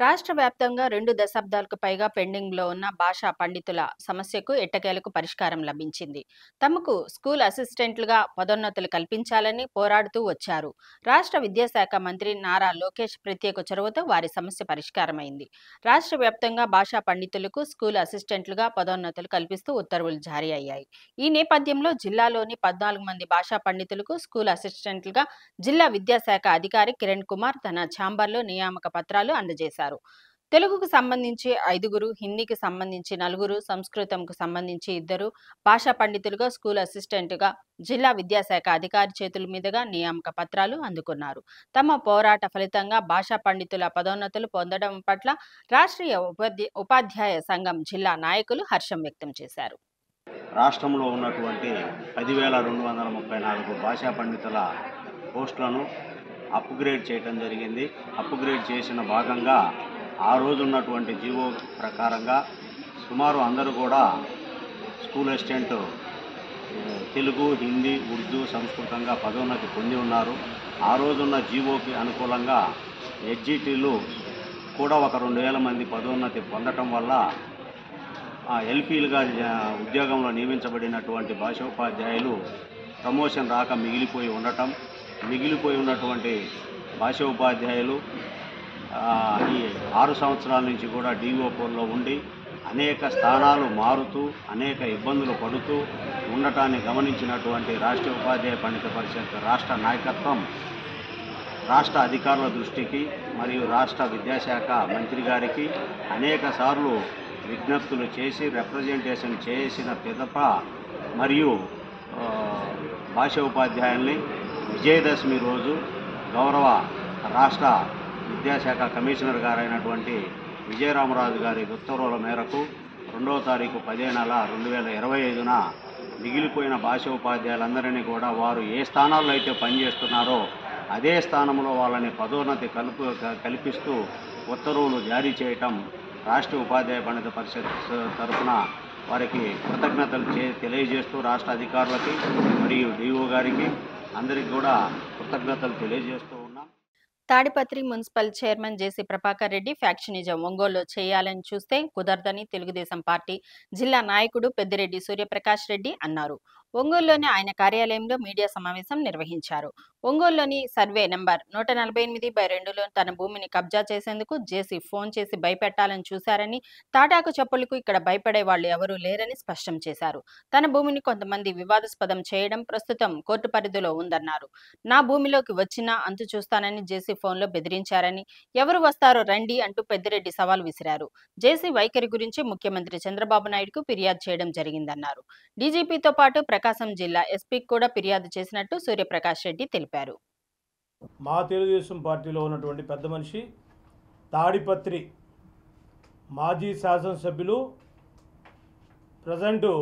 రాష్ట్ర వ్యాప్తంగా 2 దశాబ్దాలకు పైగా పెండింగ్ లో ఉన్న భాషా పండితుల సమస్యకు ఎట్టకేలకు పరిష్కారం లభించింది. తమకు స్కూల్ అసిస్టెంట్లుగా పదోన్నతులు కల్పించాలని పోరాడుతూ వచ్చారు. రాష్ట్ర విద్యాశాఖ మంత్రి నారా లోకేష్ ప్రత్యేక చొరవతో వారి సమస్య పరిష్కారమైంది. రాష్ట్ర వ్యాప్తంగా భాషా పండితులకు స్కూల్ అసిస్టెంట్లుగా పదోన్నతులు కల్పిస్తూ ఉత్తర్వులు జారీ అయ్యాయి. ఈ నేపథ్యంలో జిల్లాలోని 14 మంది భాషా పండితులకు స్కూల్ అసిస్టెంట్లుగా జిల్లా విద్యాశాఖ అధికారి కిరణ్ కుమార్ తన ఛాంబర్లో నియామక పత్రాలు అందజేశారు. తెలుగుకు సంబంధించి 5, హిందీకి సంబంధించి 4, సంస్కృతంకు సంబంధించి 2 భాషా పండితులుగా స్కూల్ అసిస్టెంట్గా జిల్లా విద్యాశాఖ అధికారి చేతుల మీదుగా నియామక పత్రాలు అందుకున్నారు. తమ పోరాట ఫలితంగా భాషా పండితుల పదోన్నతులు పొందడం పట్ల రాష్ట్రీయ ఉపాధ్యాయ సంఘం జిల్లా నాయకులు హర్షం వ్యక్తం చేశారు. రాష్ట్రంలో ఉన్నటువంటి 10,234 భాషా పండితుల పోస్టులను అప్గ్రేడ్ చేయడం జరిగింది. అప్గ్రేడ్ చేసిన భాగంగా ఆ రోజు ఉన్నటువంటి జీవో ప్రకారంగా సుమారు అందరూ కూడా స్కూల్ అసిస్టెంట్ తెలుగు, హిందీ, ఉర్దూ, సంస్కృతంగా పదోన్నతి పొంది ఉన్నారు. ఆ రోజున్న జీవోకి అనుకూలంగా ఎడ్జిటీలు కూడా ఒక 2,000 మంది పదోన్నతి పొందటం వల్ల ఎల్పీలుగా ఉద్యోగంలో నియమించబడినటువంటి భాషోపాధ్యాయులు ప్రమోషన్ రాక మిగిలిపోయి ఉన్నటువంటి భాషోపాధ్యాయులు ఈ 6 సంవత్సరాల నుంచి కూడా డిఓపోల్లో ఉండి అనేక స్థానాలు మారుతూ అనేక ఇబ్బందులు పడుతూ ఉండటాన్ని గమనించినటువంటి రాష్ట్ర ఉపాధ్యాయ పండిత పరిషత్ రాష్ట్ర నాయకత్వం రాష్ట్ర అధికారుల దృష్టికి మరియు రాష్ట్ర విద్యాశాఖ మంత్రి గారికి అనేక సార్లు విజ్ఞప్తులు చేసి రిప్రజెంటేషన్ చేసిన పిదప మరియు భాషా ఉపాధ్యాయుల్ని విజయదశమి రోజు గౌరవ రాష్ట్ర విద్యాశాఖ కమిషనర్ గారైనటువంటి విజయరామరాజు గారి ఉత్తర్వుల మేరకు 2వ తారీఖు 10వ నెల 2025న మిగిలిపోయిన భాషా ఉపాధ్యాయులందరినీ కూడా వారు ఏ స్థానాల్లో అయితే పనిచేస్తున్నారో అదే స్థానంలో వాళ్ళని పదోన్నతి కల్పిస్తూ ఉత్తర్వులు జారీ చేయటం రాష్ట్ర ఉపాధ్యాయ పండిత పరిషత్ తరఫున వారికి కృతజ్ఞతలు తెలియజేస్తూ రాష్ట్ర అధికారులకి మరియు డిఓ గారికి అందరికీ కూడా కృతజ్ఞతలు తెలియజేస్తూ ఉన్నాం. తాడిపత్రి మున్సిపల్ చైర్మన్ జేసీ ప్రభాకర్ రెడ్డి ఫ్యాక్షనిజం ఒంగోలులో చేయాలని చూస్తే కుదరదని తెలుగుదేశం పార్టీ జిల్లా నాయకుడు పెద్దిరెడ్డి సూర్యప్రకాష్ రెడ్డి అన్నారు. ఒంగోలులోని ఆయన కార్యాలయంలో మీడియా సమావేశం నిర్వహించారు. ఒంగోలులోని సర్వే నంబర్ 148/2లో తన భూమిని కబ్జా చేసేందుకు జేసీ ఫోన్ చేసి భయపెట్టాలని చూశారని, తాటాకు చెప్పులకు ఇక్కడ భయపడే వాళ్ళు ఎవరూ లేరని స్పష్టం చేశారు. తన భూమిని కొంతమంది వివాదాస్పదం చేయడం ప్రస్తుతం కోర్టు పరిధిలో ఉందన్నారు. నా భూమిలోకి వచ్చినా అంతు చూస్తానని జేసీ ఫోన్లో బెదిరించారని, ఎవరు వస్తారో రండి అంటూ పెద్దిరెడ్డి సవాల్ విసిరారు. జేసీ వైఖరి గురించి ముఖ్యమంత్రి చంద్రబాబు నాయుడుకు ఫిర్యాదు చేయడం జరిగిందన్నారు. డీజీపీతో పాటు ప్రకాశం జిల్లా ఎస్పీకి కూడా ఫిర్యాదు చేసినట్టు సూర్యప్రకాష్ రెడ్డి తెలిపారు. మా తెలుగుదేశం పార్టీలో ఉన్నటువంటి పెద్ద మనిషి తాడిపత్రి మాజీ శాసనసభ్యులు ప్రజెంటు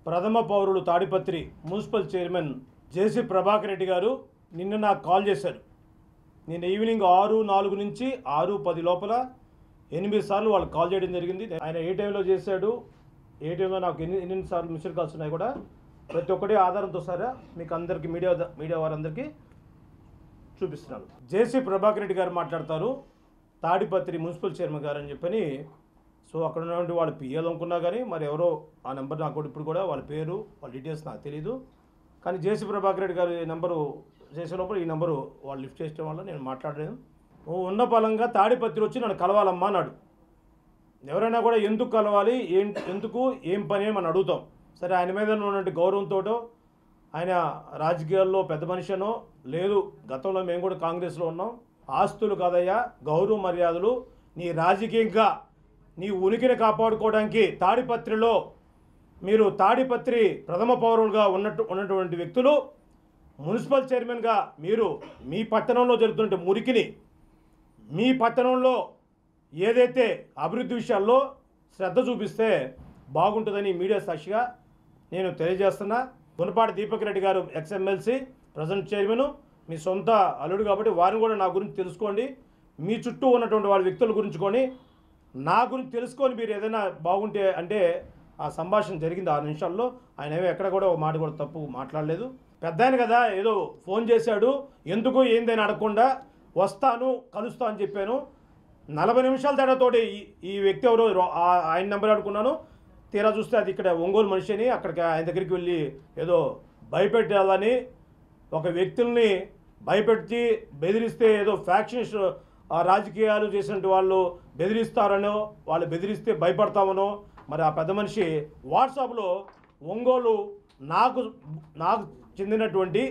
ప్రథమ పౌరులు తాడిపత్రి మున్సిపల్ చైర్మన్ జేసీ ప్రభాకర్ రెడ్డి గారు నిన్న నాకు కాల్ చేశారు. నిన్న ఈవినింగ్ 6:04 నుంచి 6:10 లోపల 8 సార్లు వాళ్ళు కాల్ చేయడం జరిగింది. ఆయన ఏ టైంలో చేశాడు, ఏ టైంలో నాకు ఎన్నిసార్లు మిస్డ్ కాల్స్ ఉన్నాయి కూడా ప్రతి ఒక్కటి ఆధారంతో సరే మీకు అందరికీ మీడియా వారందరికీ చూపిస్తున్నాను. జేసీ ప్రభాకర్ రెడ్డి గారు మాట్లాడతారు తాడిపత్రి మున్సిపల్ చైర్మన్ గారు అని చెప్పని. సో అక్కడ ఉన్నటువంటి వాళ్ళ పిఎల్ అనుకున్నా కానీ మరి ఎవరో ఆ నెంబర్ నాకు కూడా ఇప్పుడు కూడా వాళ్ళ పేరు వాళ్ళ డీటెయిల్స్ నాకు తెలియదు. కానీ జేసీ ప్రభాకర్ రెడ్డి గారు నెంబరు చేసే లోపల ఈ నెంబరు వాళ్ళు లిఫ్ట్ చేయడం వల్ల నేను మాట్లాడలేదు. ఉన్న పలంగా తాడిపత్రి వచ్చి నన్ను కలవాలమ్మా అన్నాడు. ఎవరైనా కూడా ఎందుకు కలవాలి, ఎందుకు ఏం పని అని మనం అడుగుతాం. సరే ఆయన మీద ఉన్నటువంటి గౌరవంతో ఆయన రాజకీయాల్లో పెద్ద మనిషినో లేదు, గతంలో మేము కూడా కాంగ్రెస్లో ఉన్నాం, ఆస్తులు కాదయ్యా గౌరవ మర్యాదలు, నీ రాజకీయంగా నీ ఉనికిని కాపాడుకోవడానికి తాడిపత్రిలో మీరు తాడిపత్రి ప్రథమ పౌరులుగా ఉన్నటువంటి వ్యక్తులు మున్సిపల్ చైర్మన్గా మీరు మీ పట్టణంలో జరుగుతున్న మురికిని, మీ పట్టణంలో ఏదైతే అభివృద్ధి విషయాల్లో శ్రద్ధ చూపిస్తే బాగుంటుందని మీడియా సాక్షిగా నేను తెలియజేస్తున్నా. గుణపాటి దీపక్ రెడ్డి గారు ఎక్స్ఎమ్మెల్సీ ప్రజెంట్ చైర్మన్, మీ సొంత అల్లుడు కాబట్టి వారిని కూడా నా గురించి తెలుసుకోండి. మీ చుట్టూ ఉన్నటువంటి వాళ్ళ వ్యక్తుల గురించి కొని నా గురించి తెలుసుకొని మీరు ఏదైనా బాగుంటే అంటే ఆ సంభాషణ జరిగింది 6 నిమిషాల్లో. ఆయన ఏమో ఎక్కడ కూడా ఒక మాట కూడా తప్పు మాట్లాడలేదు. పెద్ద ఆయన కదా ఏదో ఫోన్ చేశాడు, ఎందుకు ఏందని అడగకుండా వస్తాను కలుస్తా అని చెప్పాను. 40 నిమిషాల తేడాతోటి ఈ వ్యక్తి ఎవరో ఆయన నెంబర్ అనుకున్నాను. తీరా చూస్తే అది ఇక్కడ ఒంగోలు మనిషి అని అక్కడికి ఆయన దగ్గరికి వెళ్ళి ఏదో భయపెట్టాలని, ఒక వ్యక్తుల్ని భయపెట్టి బెదిరిస్తే ఏదో ఫ్యాక్షన్స్ రాజకీయాలు చేసినట్టు వాళ్ళు బెదిరిస్తారనో, వాళ్ళు బెదిరిస్తే భయపడతామనో మరి ఆ పెద్ద మనిషి వాట్సాప్లో ఒంగోలు నాకు చెందినటువంటి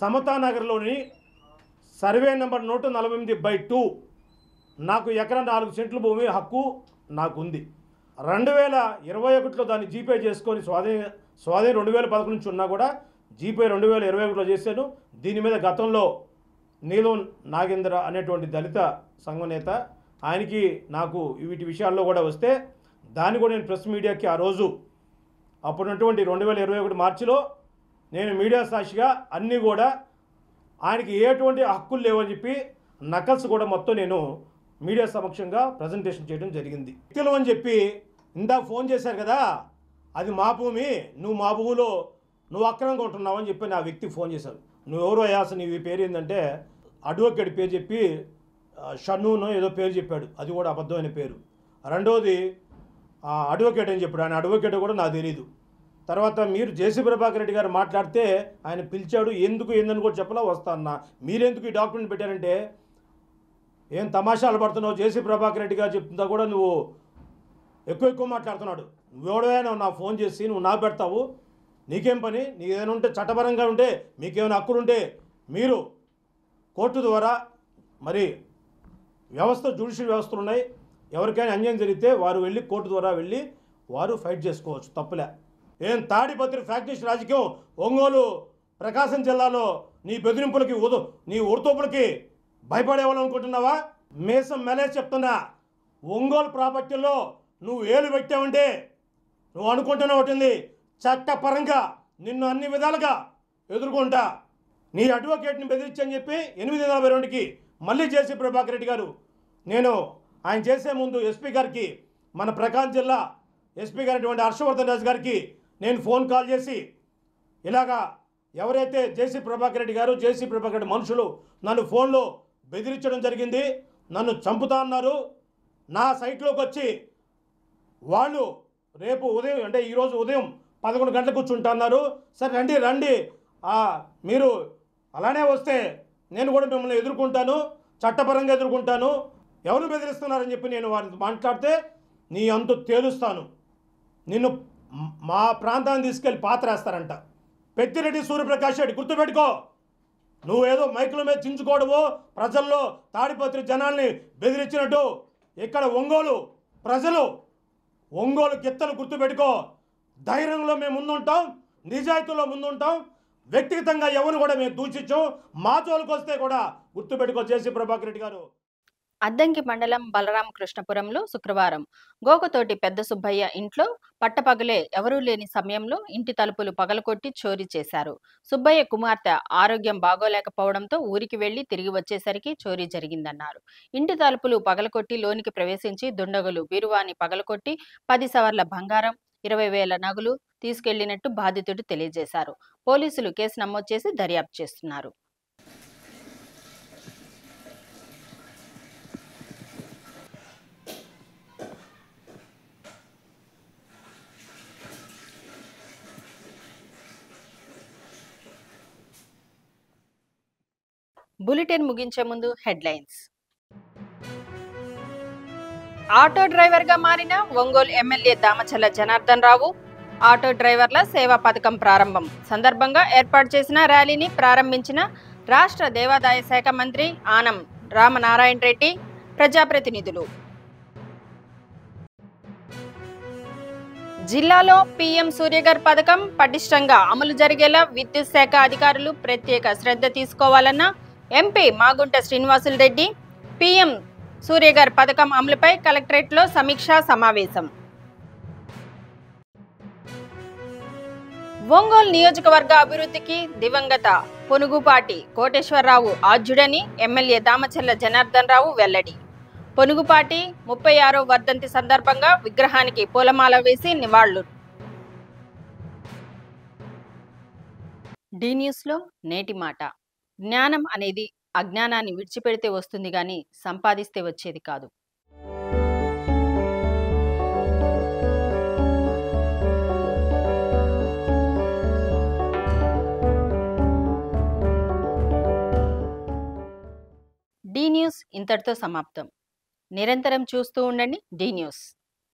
సమతానగర్లోని సర్వే నెంబర్ 148/2 నాకు ఎకరా 4 సెంట్ల భూమి హక్కు నాకుంది. 2021లో దాన్ని జీపే చేసుకొని స్వాధీనం 2011 నుంచి ఉన్నా కూడా జీపే 2021లో చేశాను. దీని మీద గతంలో నీలం నాగేంద్ర అనేటువంటి దళిత సంఘ నేత ఆయనకి నాకు వీటి విషయాల్లో కూడా వస్తే దాన్ని కూడా నేను ప్రెస్ మీడియాకి ఆ రోజు అప్పుడున్నటువంటి 2021 మార్చిలో నేను మీడియా సాక్షిగా అన్నీ కూడా ఆయనకి ఎటువంటి హక్కులు లేవని చెప్పి నకల్స్ కూడా మొత్తం నేను మీడియా సమక్షంగా ప్రజెంటేషన్ చేయడం జరిగింది. వ్యక్తులు అని చెప్పి ఇందాక ఫోన్ చేశారు కదా, అది మా భూమి, నువ్వు మా భూమిలో నువ్వు అక్రమంగా ఉంటున్నావు అని చెప్పి నా వ్యక్తికి ఫోన్ చేశారు. నువ్వు ఎవరో అయాస, నీ పేరు ఏంటంటే అడ్వకేట్ పేరు చెప్పి షన్నూనో ఏదో పేరు చెప్పాడు, అది కూడా అబద్ధమైన పేరు. రెండోది అడ్వకేట్ అని చెప్పాడు, ఆయన అడ్వకేట్ కూడా నాకు తెలియదు. తర్వాత మీరు జేసీ ప్రభాకర్ రెడ్డి గారు మాట్లాడితే ఆయన పిలిచాడు, ఎందుకు ఏందని కూడా చెప్పలా, వస్తా అన్న. మీరెందుకు ఈ డాక్యుమెంట్ పెట్టారంటే, ఏం తమాషాలు పడుతున్నావు, జేసీ ప్రభాకర్ రెడ్డి గారు చెప్తుందా కూడా నువ్వు ఎక్కువ మాట్లాడుతున్నాడు. నువ్వెవడైనా నా ఫోన్ చేసి నువ్వు నా పెడతావు, నీకేం పని, నీకు ఏదైనా ఉంటే చట్టపరంగా ఉంటే మీకేమైనా హక్కులు ఉంటే మీరు కోర్టు ద్వారా, మరి జ్యుడిషియల్ వ్యవస్థలు ఉన్నాయి, ఎవరికైనా అన్యాయం జరిగితే వారు వెళ్ళి కోర్టు ద్వారా వెళ్ళి వారు ఫైట్ చేసుకోవచ్చు, తప్పులే. ఏం తాడిపత్రి ఫ్యాక్టరీస్ రాజకీయం ఒంగోలు ప్రకాశం జిల్లాలో నీ బెదిరింపులకి నీ ఉడతోపులకి భయపడేవాళ్ళనుకుంటున్నావా? మేసం మెలేసి చెప్తున్నా, ఒంగోలు ప్రాపర్టీలో నువ్వు ఏలు పెట్టావంటే నువ్వు అనుకుంటున్నా ఉంటుంది, చట్టపరంగా నిన్ను అన్ని విధాలుగా ఎదుర్కొంటా. నీ అడ్వకేట్ని బెదిరించని చెప్పి 842కి మళ్ళీ జేసీ ప్రభాకర్ రెడ్డి గారు, నేను ఆయన చేసే ముందు ఎస్పీ గారికి, మన ప్రకాశం జిల్లా ఎస్పీ గారైనటువంటి హర్షవర్ధన్ రాజు గారికి నేను ఫోన్ కాల్ చేసి, ఇలాగా ఎవరైతే జేసీ ప్రభాకర్ రెడ్డి గారు, జేసీ ప్రభాకర్ రెడ్డి మనుషులు నన్ను ఫోన్లో బెదిరించడం జరిగింది, నన్ను చంపుతా అన్నారు, నా సైట్లోకి వచ్చి వాళ్ళు రేపు ఉదయం అంటే ఈరోజు ఉదయం 11 గంటలకు కూర్చుంటా అన్నారు. సరే రండి, మీరు అలానే వస్తే నేను కూడా మిమ్మల్ని ఎదుర్కొంటాను, చట్టపరంగా ఎదుర్కొంటాను, ఎవరు బెదిరిస్తున్నారని చెప్పి నేను వారిని మాట్లాడితే, నీ అంతు తేలుస్తాను, నిన్ను మా ప్రాంతాన్ని తీసుకెళ్ళి పాత్రేస్తారంట. పెద్దిరెడ్డి సూర్యప్రకాష్ రెడ్డి గుర్తుపెట్టుకో, నువ్వేదో మైకుల మీద చించుకోవడమో ప్రజల్లో తాడిపత్రి జనాల్ని బెదిరించినట్టు ఇక్కడ ఒంగోలు ప్రజలు, ఒంగోలు గిత్తలు గుర్తుపెట్టుకో, ధైర్యంలో మేము ముందుంటాం, నిజాయితీలో ముందుంటాం, వ్యక్తిగతంగా ఎవరు కూడా మేము దూషించాం, మా జోలికి వస్తే కూడా గుర్తుపెట్టుకో జేసీ ప్రభాకర్ రెడ్డి గారు. అద్దంకి మండలం బలరామకృష్ణపురంలో శుక్రవారం గోకతోటి పెద్ద సుబ్బయ్య ఇంట్లో పట్టపగలే ఎవరూ లేని సమయంలో ఇంటి తలుపులు పగలకొట్టి చోరీ చేశారు. సుబ్బయ్య కుమార్తె ఆరోగ్యం బాగోలేకపోవడంతో ఊరికి వెళ్లి తిరిగి వచ్చేసరికి చోరీ జరిగిందన్నారు. ఇంటి తలుపులు పగలకొట్టి లోనికి ప్రవేశించి దుండగులు బీరువాని పగలకొట్టి 10 సవర్ల బంగారం, 20,000 నగలు తీసుకెళ్లినట్టు బాధితుడు తెలియజేశారు. పోలీసులు కేసు నమోదు చేసి దర్యాప్తు చేస్తున్నారు. బులెటిన్ ముగించే ముందు హెడ్లైన్స్. ఆటో డ్రైవర్ గా మారిన ఒంగోలు ఎమ్మెల్యే దామచల్ల జనార్దన్ రావు. ఆటో డ్రైవర్ల సేవా పథకం ప్రారంభం సందర్భంగా ఏర్పాటు చేసిన ర్యాలీని ప్రారంభించిన రాష్ట్ర దేవాదాయ శాఖ మంత్రి ఆనం రామనారాయణ రెడ్డి, ప్రజాప్రతినిధులు. జిల్లాలో పీఎం సూర్యఘర్ పథకం పటిష్టంగా అమలు జరిగేలా విద్యుత్ శాఖ అధికారులు ప్రత్యేక శ్రద్ధ తీసుకోవాలన్న ఎంపీ మాగుంట శ్రీనివాసులు రెడ్డి. పీఎం సూర్యఘర్ పథకం అమలుపై కలెక్టరేట్లో సమీక్షా సమావేశం. ఒంగోలు నియోజకవర్గ అభివృద్ధికి దివంగత పొనుగుపాటి కోటేశ్వరరావు ఆద్యుడని ఎమ్మెల్యే దామచల్ల జనార్దన్ రావు వెల్లడి. పొనుగుపాటి 36వ వర్ధంతి సందర్భంగా విగ్రహానికి పూలమాల వేసి నివాళులు. డి న్యూస్లో నేటి మాట. జ్ఞానం అనేది అజ్ఞానాన్ని విడిచిపెడితే వస్తుంది గాని సంపాదిస్తే వచ్చేది కాదు. డి న్యూస్ ఇంతటితో సమాప్తం. నిరంతరం చూస్తూ ఉండండి డి న్యూస్.